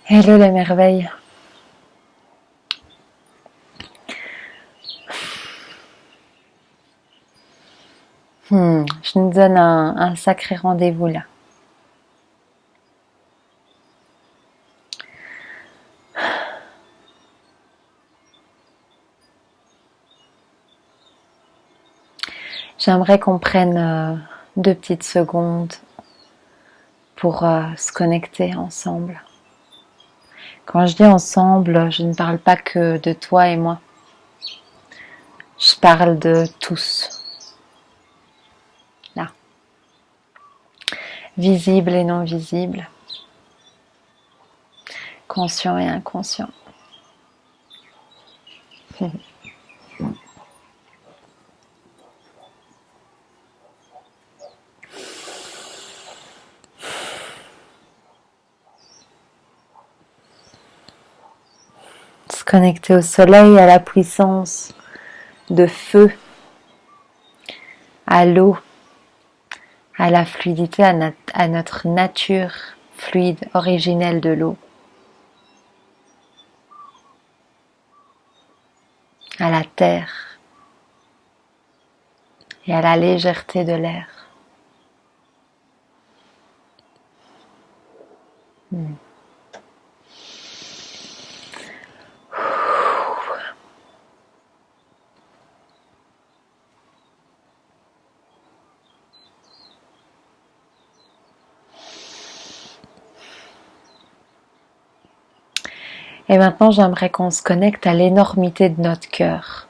Hello les merveilles. Je nous donne un sacré rendez-vous là. J'aimerais qu'on prenne 2 petites secondes pour se connecter ensemble. Quand je dis ensemble, je ne parle pas que de toi et moi. Je parle de tous. Là. Visible et non visible. Conscient et inconscient. Se connecter au soleil, à la puissance de feu, à l'eau, à la fluidité, à notre nature fluide, originelle de l'eau, à la terre et à la légèreté de l'air. Et maintenant, j'aimerais qu'on se connecte à l'énormité de notre cœur.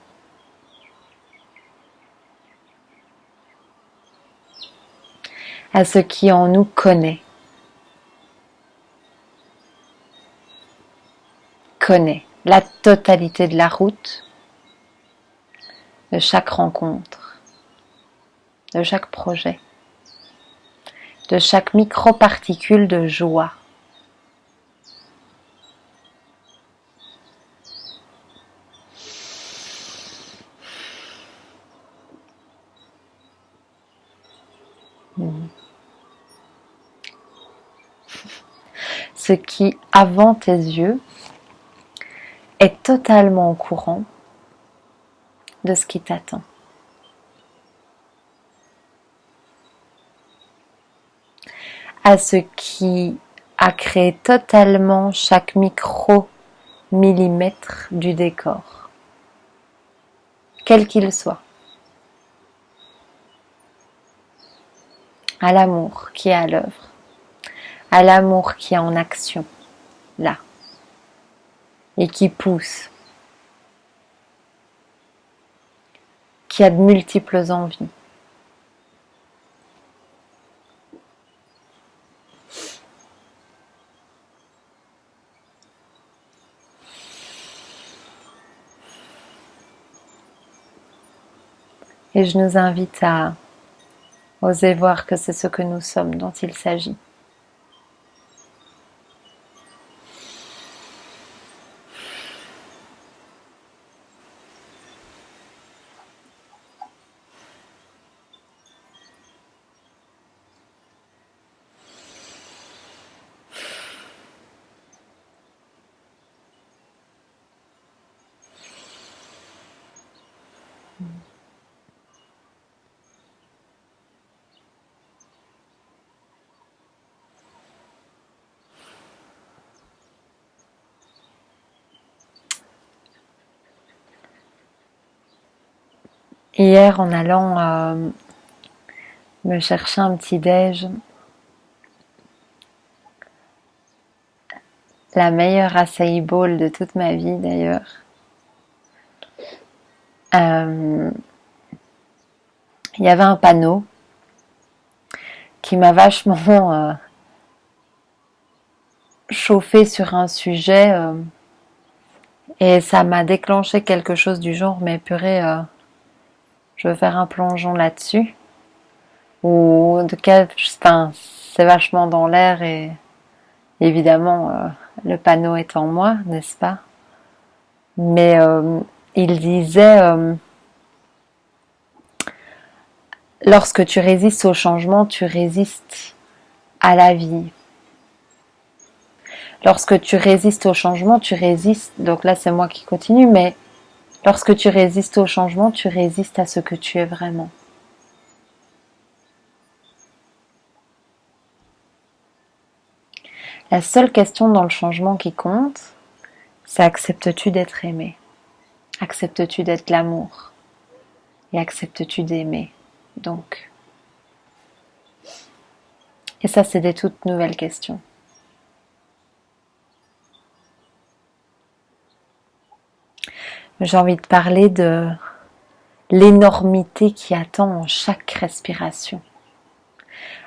À ce qui en nous connaît. Connaît la totalité de la route, de chaque rencontre, de chaque projet, de chaque micro-particule de joie. Ce qui, avant tes yeux, est totalement au courant de ce qui t'attend. À ce qui a créé totalement chaque micro-millimètre du décor, quel qu'il soit. À l'amour qui est à l'œuvre, à l'amour qui est en action, là, et qui pousse, qui a de multiples envies. Et je nous invite à oser voir que c'est ce que nous sommes dont il s'agit. Hier, en allant me chercher un petit déj, la meilleure acai bowl de toute ma vie d'ailleurs, il y avait un panneau qui m'a vachement chauffé sur un sujet et ça m'a déclenché quelque chose du genre, mais purée, je veux faire un plongeon là-dessus. Ou en tout cas, c'est vachement dans l'air et évidemment le panneau est en moi, n'est-ce pas? Mais il disait lorsque tu résistes au changement, tu résistes à la vie. Lorsque tu résistes au changement, tu résistes, donc là c'est moi qui continue, mais lorsque tu résistes au changement, tu résistes à ce que tu es vraiment. La seule question dans le changement qui compte, c'est acceptes-tu d'être aimé? Acceptes-tu d'être l'amour? Et acceptes-tu d'aimer? Donc, et ça c'est des toutes nouvelles questions. J'ai envie de parler de l'énormité qui attend en chaque respiration.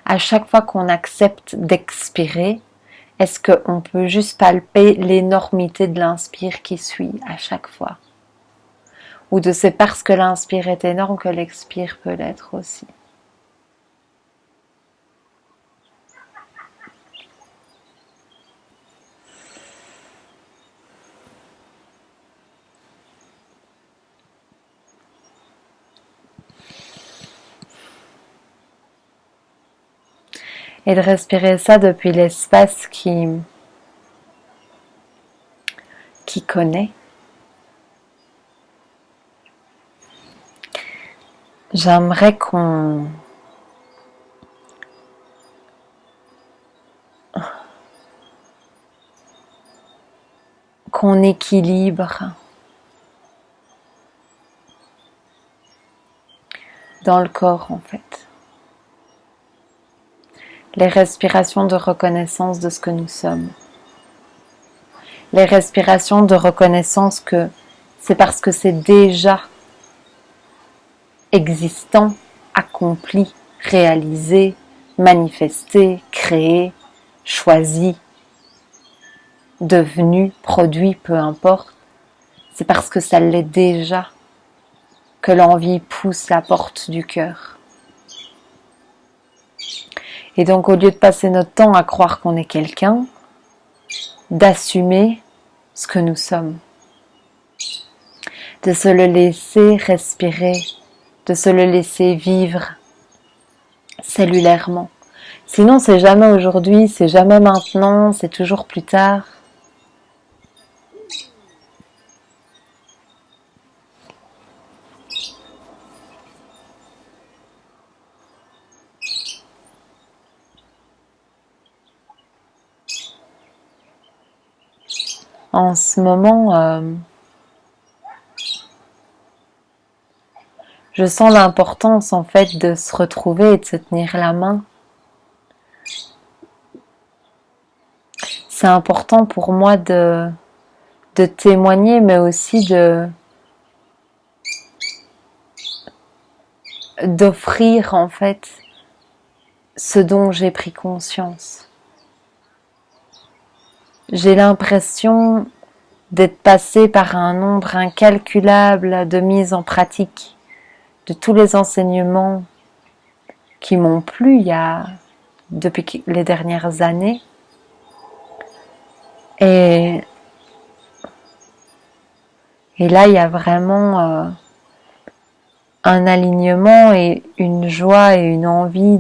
À chaque fois qu'on accepte d'expirer, est-ce qu'on peut juste palper l'énormité de l'inspire qui suit à chaque fois? Ou de c'est parce que l'inspire est énorme que l'expire peut l'être aussi. Et de respirer ça depuis l'espace qui connaît. J'aimerais qu'on équilibre dans le corps en fait. Les respirations de reconnaissance de ce que nous sommes. Les respirations de reconnaissance que c'est parce que c'est déjà existant, accompli, réalisé, manifesté, créé, choisi, devenu, produit, peu importe. C'est parce que ça l'est déjà que l'envie pousse la porte du cœur. Et donc au lieu de passer notre temps à croire qu'on est quelqu'un, d'assumer ce que nous sommes, de se le laisser respirer, de se le laisser vivre cellulairement. Sinon c'est jamais aujourd'hui, c'est jamais maintenant, c'est toujours plus tard. En ce moment, je sens l'importance en fait de se retrouver et de se tenir la main. C'est important pour moi de témoigner, mais aussi d'offrir en fait ce dont j'ai pris conscience. J'ai l'impression d'être passée par un nombre incalculable de mises en pratique de tous les enseignements qui m'ont plu depuis les dernières années. Et là, il y a vraiment un alignement et une joie et une envie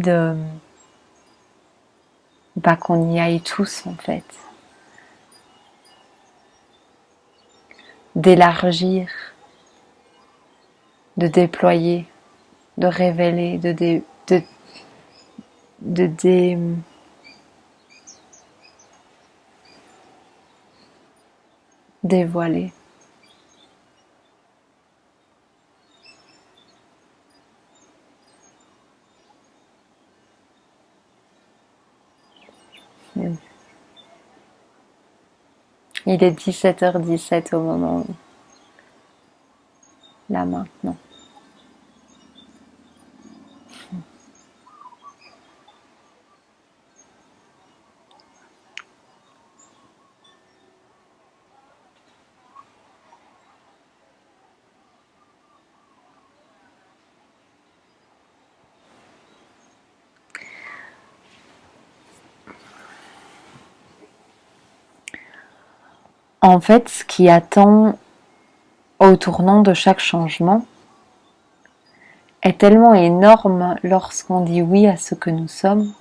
qu'on y aille tous en fait. D'élargir, de déployer, de révéler, dévoiler. Il est 17h17 au moment où, là maintenant. En fait, ce qui attend au tournant de chaque changement, est tellement énorme lorsqu'on dit oui à ce que nous sommes.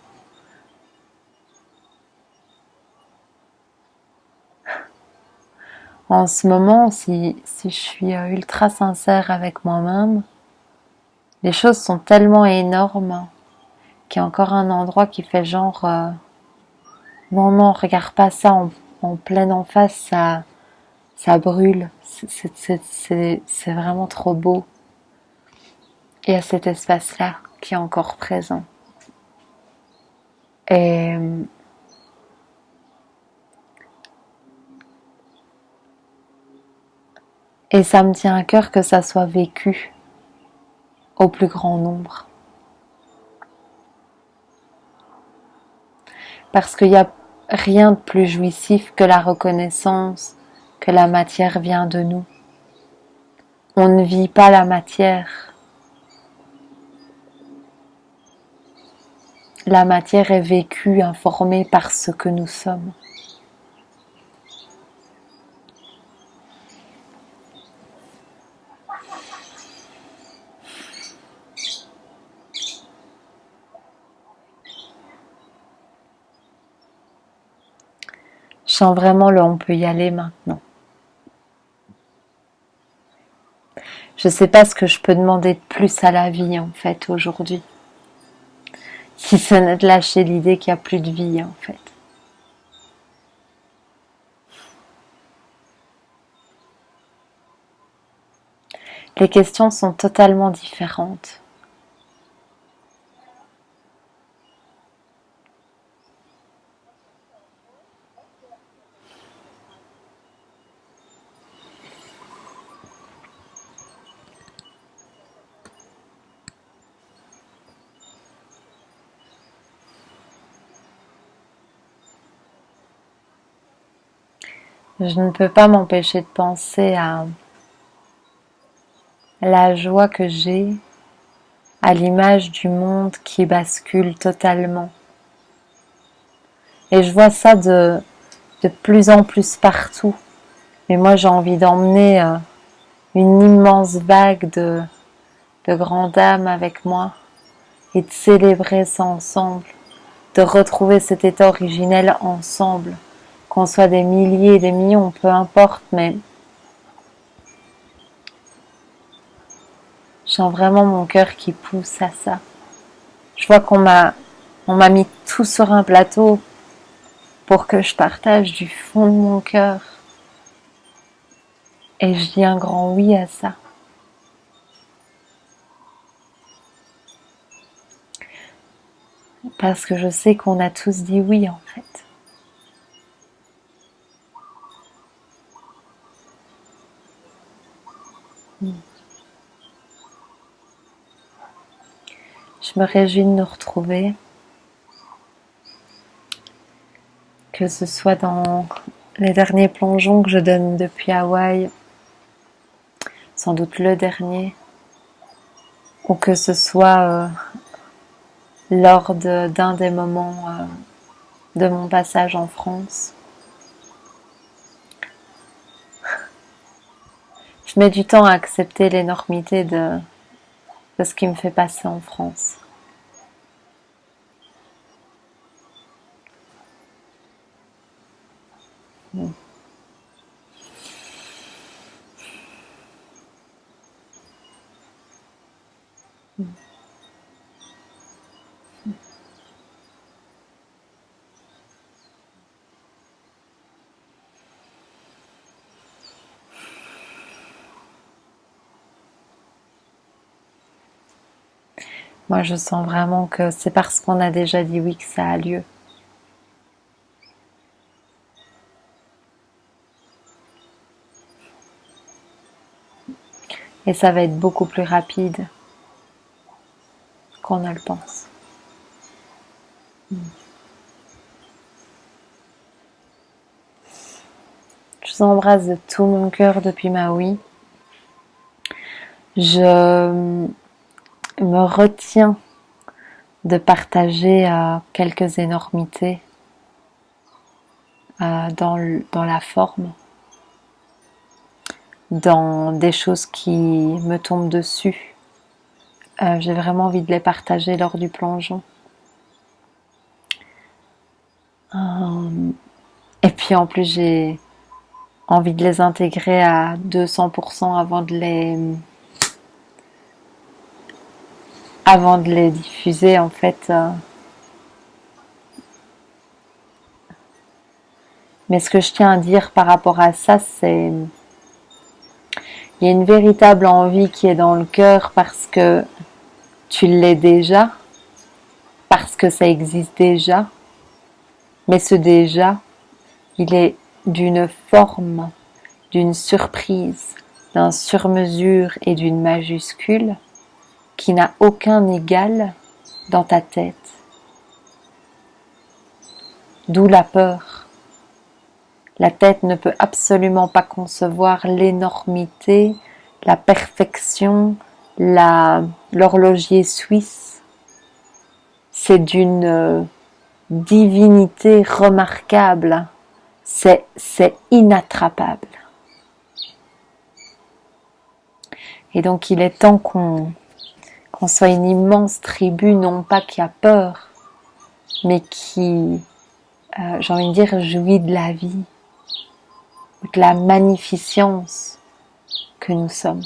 En ce moment, si je suis ultra sincère avec moi-même, les choses sont tellement énormes qu'il y a encore un endroit qui fait genre non, non, regarde pas ça en pleine en face, ça brûle. C'est vraiment trop beau. Il y a cet espace-là qui est encore présent. Et ça me tient à cœur que ça soit vécu au plus grand nombre. Parce qu'il n'y a rien de plus jouissif que la reconnaissance que la matière vient de nous. On ne vit pas la matière. La matière est vécue, informée par ce que nous sommes. Je sens vraiment le on peut y aller maintenant. Je ne sais pas ce que je peux demander de plus à la vie en fait aujourd'hui. Si ce n'est de lâcher l'idée qu'il n'y a plus de vie en fait. Les questions sont totalement différentes. Je ne peux pas m'empêcher de penser à la joie que j'ai à l'image du monde qui bascule totalement. Et je vois ça de plus en plus partout. Mais moi j'ai envie d'emmener une immense vague de grandes âmes avec moi et de célébrer ça ensemble, de retrouver cet état originel ensemble, qu'on soit des milliers, des millions, peu importe, mais je sens vraiment mon cœur qui pousse à ça. Je vois qu'on m'a mis tout sur un plateau pour que je partage du fond de mon cœur. Et je dis un grand oui à ça. Parce que je sais qu'on a tous dit oui en fait. Je me réjouis de nous retrouver. Que ce soit dans les derniers plongeons que je donne depuis Hawaï, sans doute le dernier, ou que ce soit lors d'un des moments de mon passage en France. Je mets du temps à accepter l'énormité de ce qui me fait passer en France. Moi, je sens vraiment que c'est parce qu'on a déjà dit oui que ça a lieu. Et ça va être beaucoup plus rapide qu'on ne le pense. Je vous embrasse de tout mon cœur depuis Maui. Je me retiens de partager quelques énormités dans la forme, dans des choses qui me tombent dessus j'ai vraiment envie de les partager lors du plongeon. Et puis en plus j'ai envie de les intégrer à 200% avant de les diffuser en fait. Mais ce que je tiens à dire par rapport à ça, c'est il y a une véritable envie qui est dans le cœur parce que tu l'es déjà, parce que ça existe déjà, mais ce déjà, il est d'une forme, d'une surprise, d'un sur-mesure et d'une majuscule qui n'a aucun égal dans ta tête. D'où la peur. La tête ne peut absolument pas concevoir l'énormité, la perfection, l'horloger suisse. C'est d'une divinité remarquable. C'est inattrapable. Et donc il est temps qu'on soit une immense tribu, non pas qui a peur, mais qui, j'ai envie de dire, jouit de la vie, de la magnificence que nous sommes,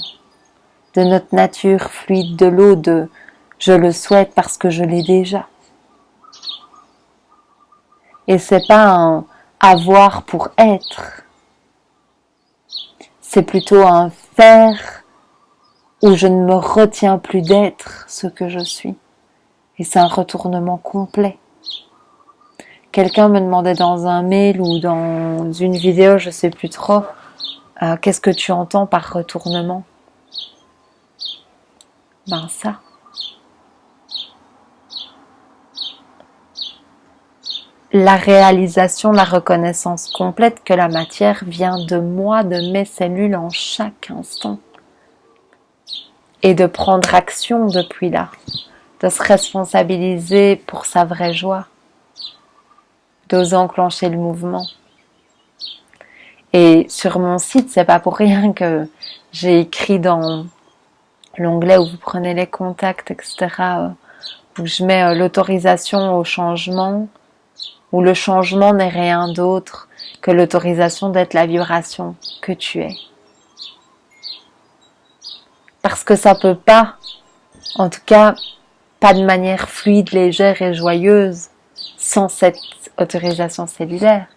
de notre nature fluide de l'eau, de je le souhaite parce que je l'ai déjà. Et c'est pas un avoir pour être, c'est plutôt un faire où je ne me retiens plus d'être ce que je suis. Et c'est un retournement complet. Quelqu'un me demandait dans un mail ou dans une vidéo, je sais plus trop, qu'est-ce que tu entends par retournement? Ben ça. La réalisation, la reconnaissance complète que la matière vient de moi, de mes cellules en chaque instant. Et de prendre action depuis là, de se responsabiliser pour sa vraie joie, d'oser enclencher le mouvement. Et sur mon site, c'est pas pour rien que j'ai écrit dans l'onglet où vous prenez les contacts, etc., où je mets l'autorisation au changement, où le changement n'est rien d'autre que l'autorisation d'être la vibration que tu es. Parce que ça peut pas, en tout cas, pas de manière fluide, légère et joyeuse, sans cette autorisation cellulaire.